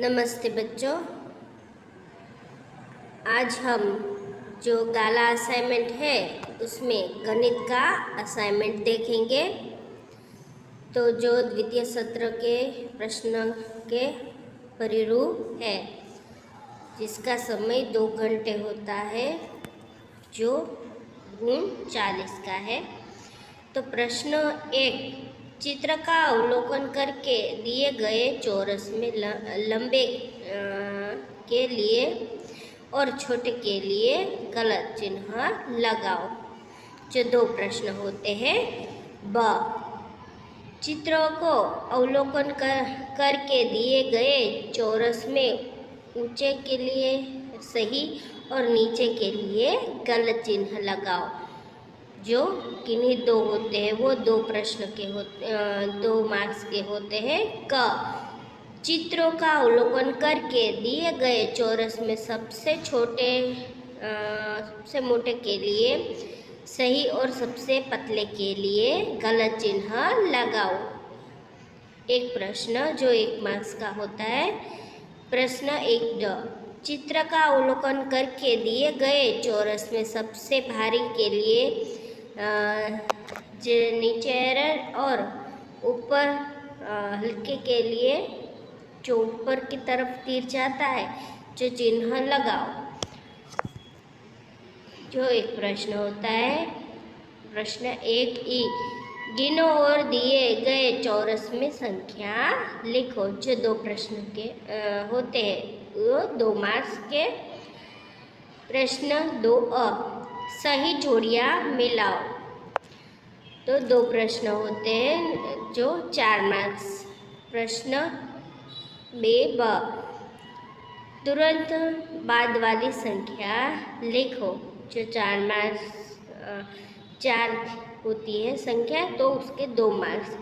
नमस्ते बच्चों। आज हम जो गाला असाइनमेंट है उसमें गणित का असाइनमेंट देखेंगे। तो जो द्वितीय सत्र के प्रश्न के परिरूप है, जिसका समय 2 घंटे होता है, जो गुण 40 का है। तो प्रश्न 1, चित्र का अवलोकन करके दिए गए चौरस में लंबे के लिए और छोटे के लिए गलत चिन्ह लगाओ। जो 2 प्रश्न होते हैं। ब, चित्रों को अवलोकन करके दिए गए चौरस में ऊंचे के लिए सही और नीचे के लिए गलत चिन्ह लगाओ। जो किन्हीं 2 होते हैं वो 2 प्रश्न के 2 मार्क्स के होते हैं। क, चित्रों का अवलोकन करके दिए गए चौरस में सबसे मोटे के लिए सही और सबसे पतले के लिए गलत चिन्ह लगाओ। एक प्रश्न जो 1 मार्क्स का होता है। प्रश्न 1, चित्र का अवलोकन करके दिए गए चौरस में सबसे भारी के लिए नीचे और ऊपर हल्के के लिए जो ऊपर की तरफ तीर जाता है जो चिन्ह लगाओ। जो एक प्रश्न होता है। प्रश्न 1 गिनो और दिए गए चौरस में संख्या लिखो। जो 2 प्रश्न के होते हैं वो 2 मार्क्स के। प्रश्न 2 सही जोड़ियाँ मिलाओ। तो 2 प्रश्न होते हैं जो 4 मार्क्स। प्रश्न 2 तुरंत बाद वाली संख्या लिखो। जो 4 मार्क्स 4 होती है संख्या तो उसके 2 मार्क्स।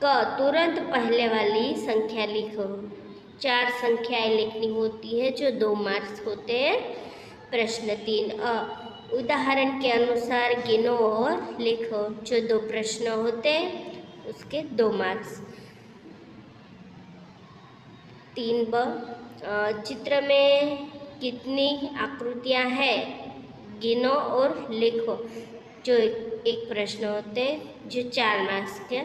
क, तुरंत पहले वाली संख्या लिखो। 4 संख्याएं लिखनी होती है जो 2 मार्क्स होते हैं। प्रश्न 3 उदाहरण के अनुसार गिनो और लिखो। जो 2 प्रश्न होते हैं उसके 2 मार्क्स। 3 ब, चित्र में कितनी आकृतियां हैं गिनो और लिखो। जो एक प्रश्न होते हैं जो 4 मार्क्स के।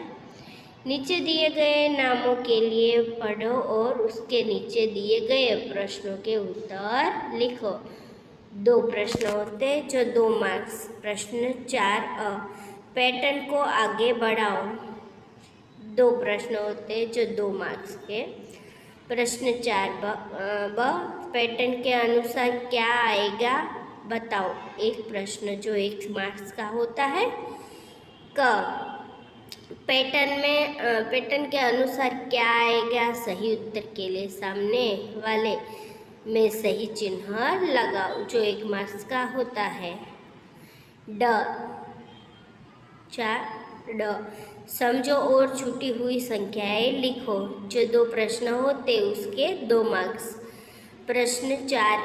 नीचे दिए गए नामों के लिए पढ़ो और उसके नीचे दिए गए प्रश्नों के उत्तर लिखो। 2 प्रश्न होते हैं जो 2 मार्क्स। प्रश्न 4 पैटर्न को आगे बढ़ाओ। 2 प्रश्न होते हैं जो 2 मार्क्स के। प्रश्न 4 ब, पैटर्न के अनुसार क्या आएगा बताओ। एक प्रश्न जो 1 मार्क्स का होता है। क, पैटर्न के अनुसार क्या आएगा। सही उत्तर के लिए सामने वाले में सही चिन्ह लगाओ। जो 1 मार्क्स का होता है। ड, 4 समझो और छूटी हुई संख्याएं लिखो। जो 2 प्रश्न होते उसके 2 मार्क्स। प्रश्न 4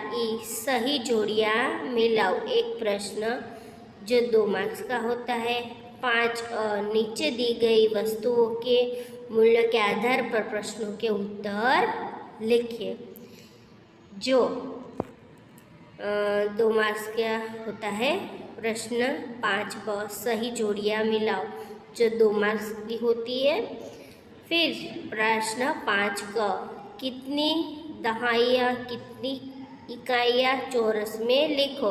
सही जोड़ियां मिलाओ। एक प्रश्न जो 2 मार्क्स का होता है। 5 नीचे दी गई वस्तुओं के मूल्य के आधार पर प्रश्नों के उत्तर लिखिए। जो 2 मार्क्स का होता है। प्रश्न 5 ब, सही जोड़ियां मिलाओ। जो 2 मार्क्स की होती है। फिर प्रश्न 5 क, कितनी दहाइयाँ कितनी इकाइयाँ चौरस में लिखो।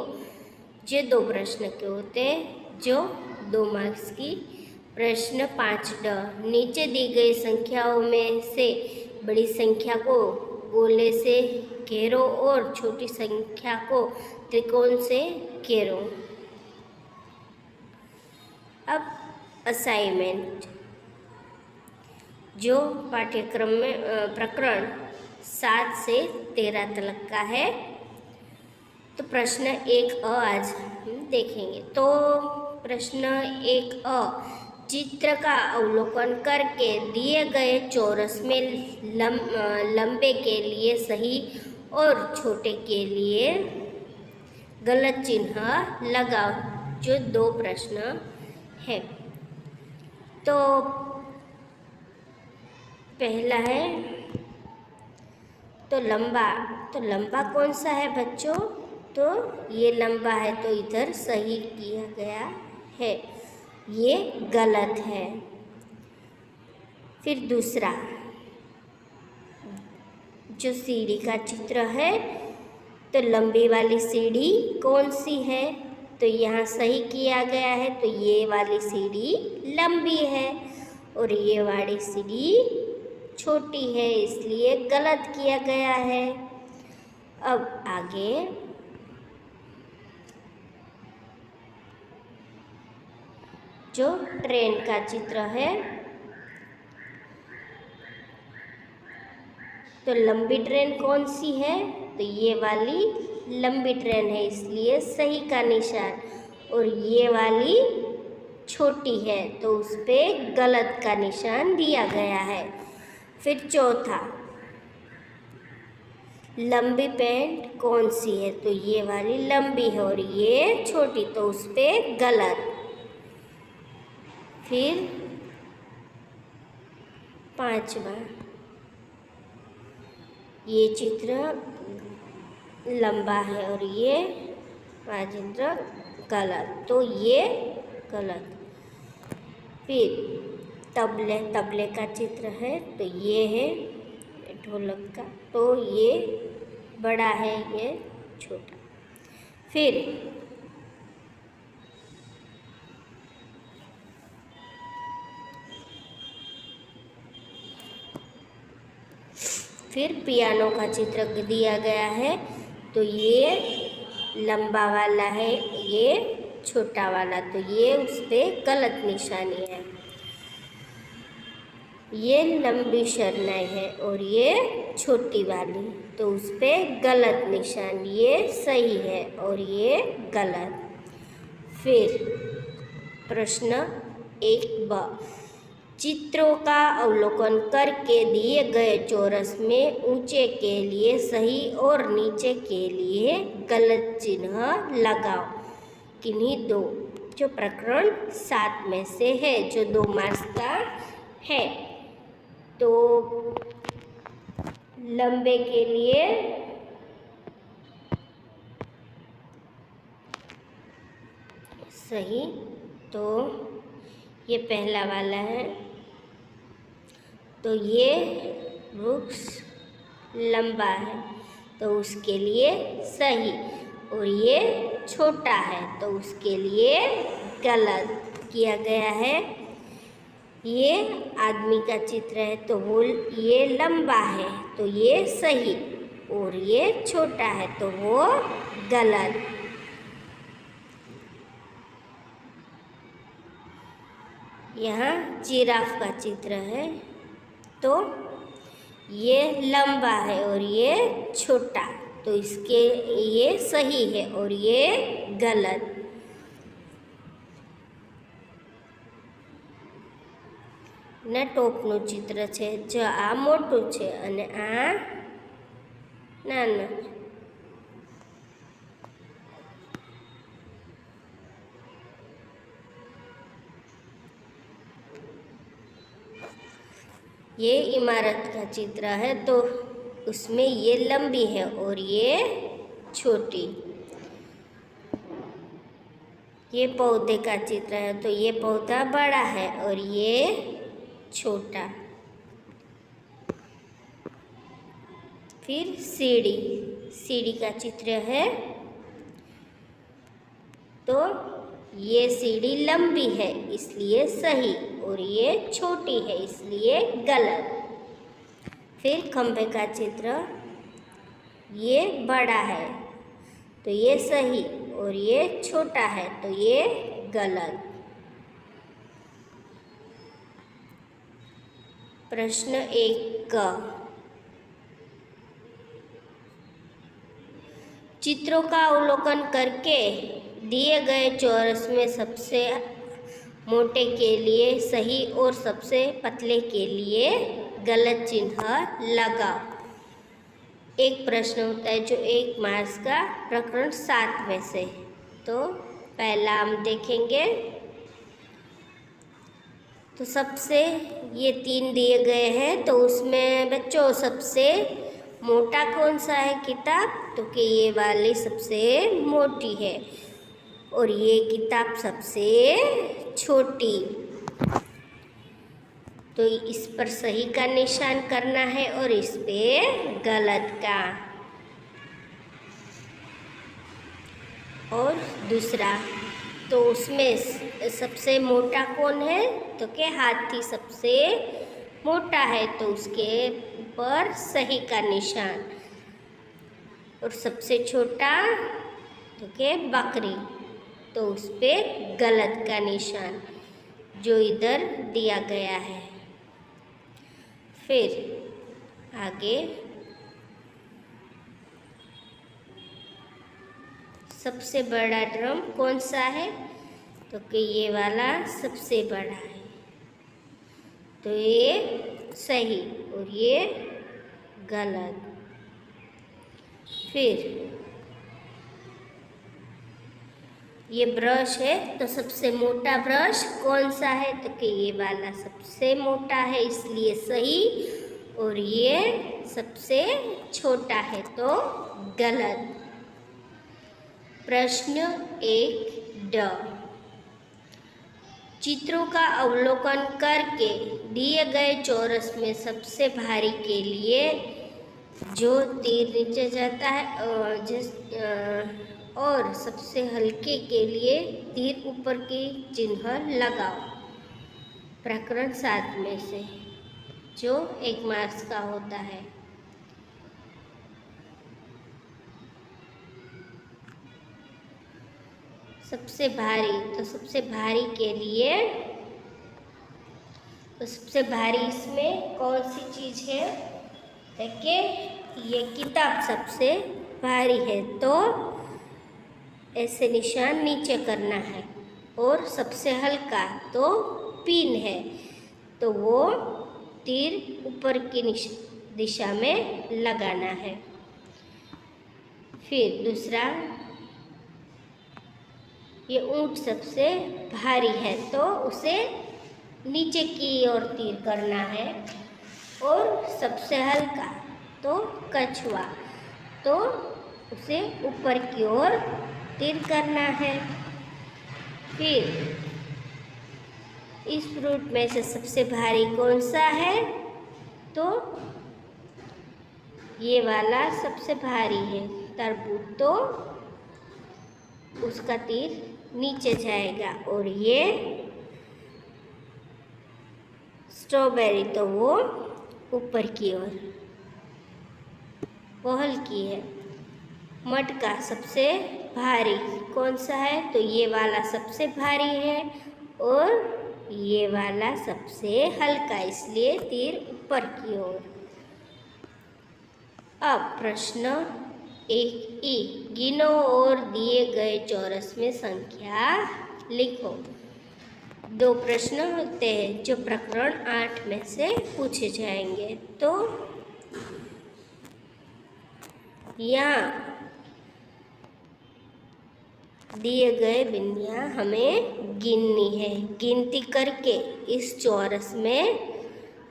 जो 2 प्रश्न के होते हैं जो 2 मार्क्स की। प्रश्न 5 ड, नीचे दी गई संख्याओं में से बड़ी संख्या को गोले से घेरो और छोटी संख्या को त्रिकोण से घेरो। अब असाइनमेंट जो पाठ्यक्रम में प्रकरण 7 से 13 तक का है। तो प्रश्न 1 आज हम देखेंगे। तो प्रश्न 1 चित्र का अवलोकन करके दिए गए चौरस में लंबे के लिए सही और छोटे के लिए गलत चिन्ह लगाओ। जो 2 प्रश्न है। तो पहला है तो लंबा कौन सा है बच्चों? तो ये लंबा है, तो इधर सही किया गया है, ये गलत है। फिर दूसरा, जो सीढ़ी का चित्र है, तो लंबी वाली सीढ़ी कौन सी है? तो यहाँ सही किया गया है, तो ये वाली सीढ़ी लंबी है और ये वाली सीढ़ी छोटी है, इसलिए गलत किया गया है। अब आगे, जो ट्रेन का चित्र है, तो लंबी ट्रेन कौन सी है? तो ये वाली लंबी ट्रेन है, इसलिए सही का निशान। और ये वाली छोटी है, तो उस पर गलत का निशान दिया गया है। फिर चौथा, लंबी पैंट कौन सी है? तो ये वाली लंबी है और ये छोटी, तो उस पर गलत। फिर पांचवा, ये चित्र लंबा है और ये चित्र गलत, तो ये गलत। फिर तबले का चित्र है, तो ये है ढोलक का, तो ये बड़ा है, ये छोटा। फिर पियानो का चित्र दिया गया है, तो ये लंबा वाला है, ये छोटा वाला, तो ये उस पर गलत निशानी है। ये लंबी शरनाई है और ये छोटी वाली, तो उस पर गलत निशान, ये सही है और ये गलत। फिर प्रश्न 1ब, चित्रों का अवलोकन करके दिए गए चौरस में ऊंचे के लिए सही और नीचे के लिए गलत चिन्ह लगाओ। किन्हीं दो, जो प्रकरण 7 में से है, जो 2 मार्क्स का है। तो लंबे के लिए सही, तो ये पहला वाला है, तो ये वृक्ष लंबा है, तो उसके लिए सही। और ये छोटा है, तो उसके लिए गलत किया गया है। ये आदमी का चित्र है, तो वो ये लंबा है, तो ये सही, और ये छोटा है, तो वो गलत। यहाँ जिराफ का चित्र है, तो ये लंबा है और ये छोटा, तो इसके ये सही है और ये गलत। ना टोपનું ચિત્ર છે, જો આ મોટું છે અને આ નાનું છે। ये इमारत का चित्र है, तो उसमें ये लंबी है और ये छोटी। ये पौधे का चित्र है, तो ये पौधा बड़ा है और ये छोटा। फिर सीढ़ी का चित्र है, तो ये सीढ़ी लंबी है, इसलिए सही, और ये छोटी है, इसलिए गलत। फिर खंभे का चित्र, ये बड़ा है, तो ये सही, और ये छोटा है, तो ये गलत। प्रश्न 1 चित्रों का अवलोकन करके दिए गए चौरस में सबसे मोटे के लिए सही और सबसे पतले के लिए गलत चिन्ह लगाओ। एक प्रश्न होता है जो 1 मार्क्स का प्रकरण 7 में से। तो पहला हम देखेंगे, तो सबसे ये 3 दिए गए हैं, तो उसमें बच्चों सबसे मोटा कौन सा है किताब? तो कि ये वाली सबसे मोटी है और ये किताब सबसे छोटी। तो इस पर सही का निशान करना है और इस पे गलत का। और दूसरा, तो उसमें सबसे मोटा कौन है? तो कि हाथी सबसे मोटा है, तो उसके ऊपर सही का निशान। और सबसे छोटा तो कि बकरी, तो उस पे गलत का निशान जो इधर दिया गया है। फिर आगे, सबसे बड़ा ड्रम कौन सा है? तो कि ये वाला सबसे बड़ा है, तो ये सही और ये गलत। फिर ये ब्रश है, तो सबसे मोटा ब्रश कौन सा है? तो कि ये वाला सबसे मोटा है, इसलिए सही। और ये सबसे छोटा है, तो गलत। प्रश्न 1 चित्रों का अवलोकन करके दिए गए चौरस में सबसे भारी के लिए जो तीर नीचे जाता है और सबसे हल्के के लिए तीर ऊपर की चिन्ह लगाओ। प्रकरण 7 में से जो 1 मार्क्स का होता है। सबसे भारी, तो सबसे भारी के लिए, तो सबसे भारी इसमें कौन सी चीज़ है? देखिए, ये किताब सबसे भारी है, तो ऐसे निशान नीचे करना है। और सबसे हल्का तो पिन है, तो वो तीर ऊपर की दिशा में लगाना है। फिर दूसरा, ये ऊंट सबसे भारी है, तो उसे नीचे की ओर तीर करना है। और सबसे हल्का तो कछुआ, तो उसे ऊपर की ओर तीर करना है। फिर इस फ्रूट में से सबसे भारी कौन सा है? तो ये वाला सबसे भारी है, तरबूज, तो उसका तीर नीचे जाएगा। और ये स्ट्रॉबेरी, तो वो ऊपर की ओर। वो हल्की है। मटका सबसे भारी कौन सा है? तो ये वाला सबसे भारी है और ये वाला सबसे हल्का, इसलिए तीर ऊपर की ओर। अब प्रश्न 1 गिनो और दिए गए चौरस में संख्या लिखो। 2 प्रश्न होते हैं जो प्रकरण 8 में से पूछे जाएंगे। तो यहाँ दिए गए बिंदियाँ हमें गिननी है। गिनती करके इस चौरस में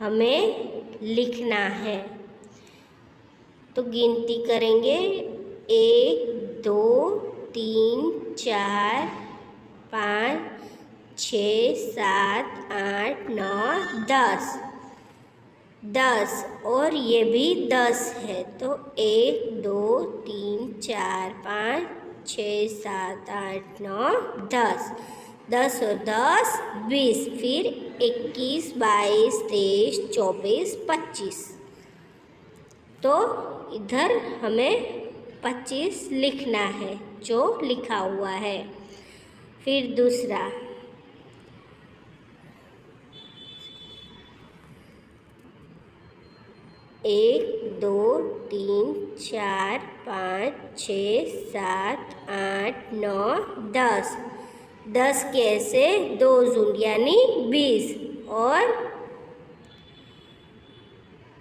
हमें लिखना है। तो गिनती करेंगे 1 2 3 4 5 6 7 8 9 10 10 और ये भी 10 है। तो 1 2 3 4 5 6 7 8 9 10 10 और 10 20, फिर 21 22 23 24 25। तो इधर हमें 25 लिखना है जो लिखा हुआ है। फिर दूसरा, 1 2 3 4 5 6 7 8 9 10 10 के ऐसे 2 जून यानी 20 और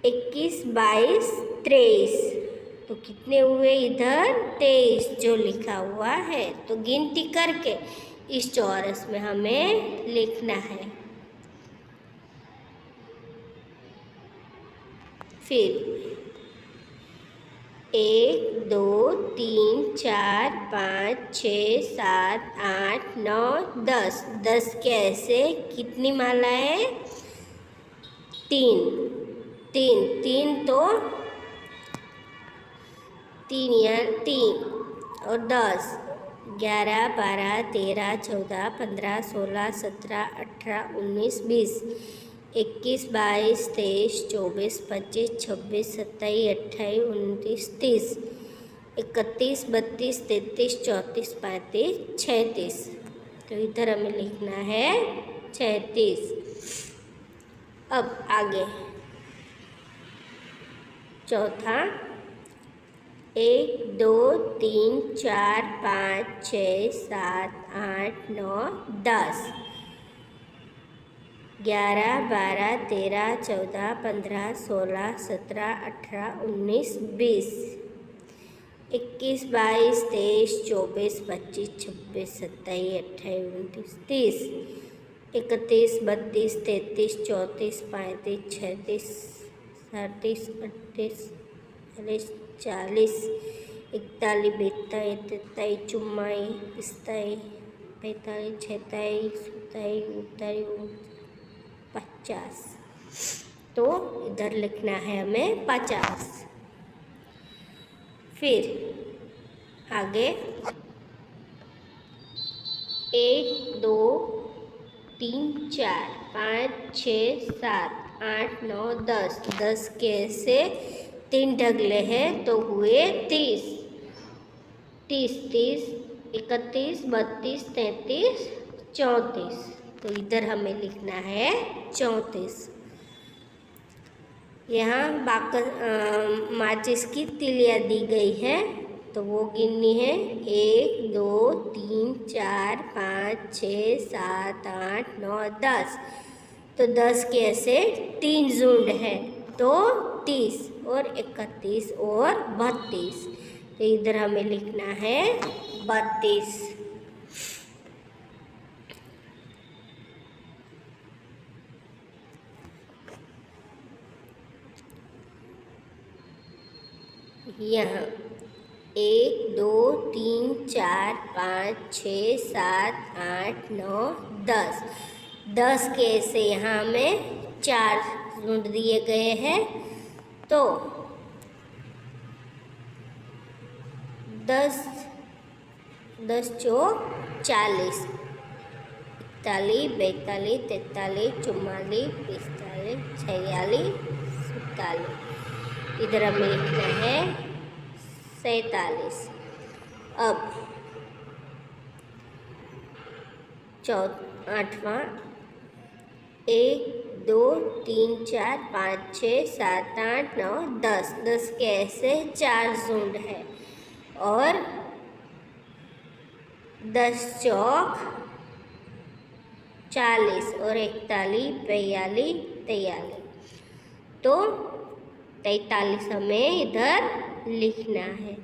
21 22 23। तो कितने हुए इधर? 23 जो लिखा हुआ है। तो गिनती करके इस चौरस में हमें लिखना है। फिर 1 2 3 4 5 6 7 8 9 10। 10 के ऐसे कितनी मालाएं? 3 3 3 तो 3 या 3 और 10 11 12 13 14 15 16 17 18 19 20 21 22 23 24 25 26 27 28 29 30 31 32 33 34 35 36। तो इधर हमें लिखना है 36। अब आगे चौथा 1 2 3 4 5 6 7 8 9 10 11 12 13 14 15 16 17 18 19 20 21 22 23 24 25 26 27 28 29 30 31 32 33 34 35 36 37 38 40 41 42 43 44 45 46 47 50। तो इधर लिखना है हमें 50। फिर आगे 1 2 3 4 5 6 7 8 9 10। 10 के से 3 ढगले हैं तो हुए 30। 30 30 31 32 33 34। तो इधर हमें लिखना है 34। यहाँ माचिस की तिलियाँ दी गई है तो वो गिननी है 1 2 3 4 5 6 7 8 9 10। तो 10 के ऐसे 3 झुंड है तो 30 और 31 और 32। तो इधर हमें लिखना है 32। यहाँ 1 2 3 4 5 6 7 8 9 10। 10 के से यहाँ हमें 4 झुंड दिए गए हैं तो 10 10 चौक 40 41 42 43 44 45 46 47। इधर हमें लिखना है 47। अब 8वां 1 2 3 4 5 6 7 8 9 10। 10 के ऐसे 4 झुंड है और 10 चौक 40 और 41 42 43। तो 43 हमें इधर लिखना है।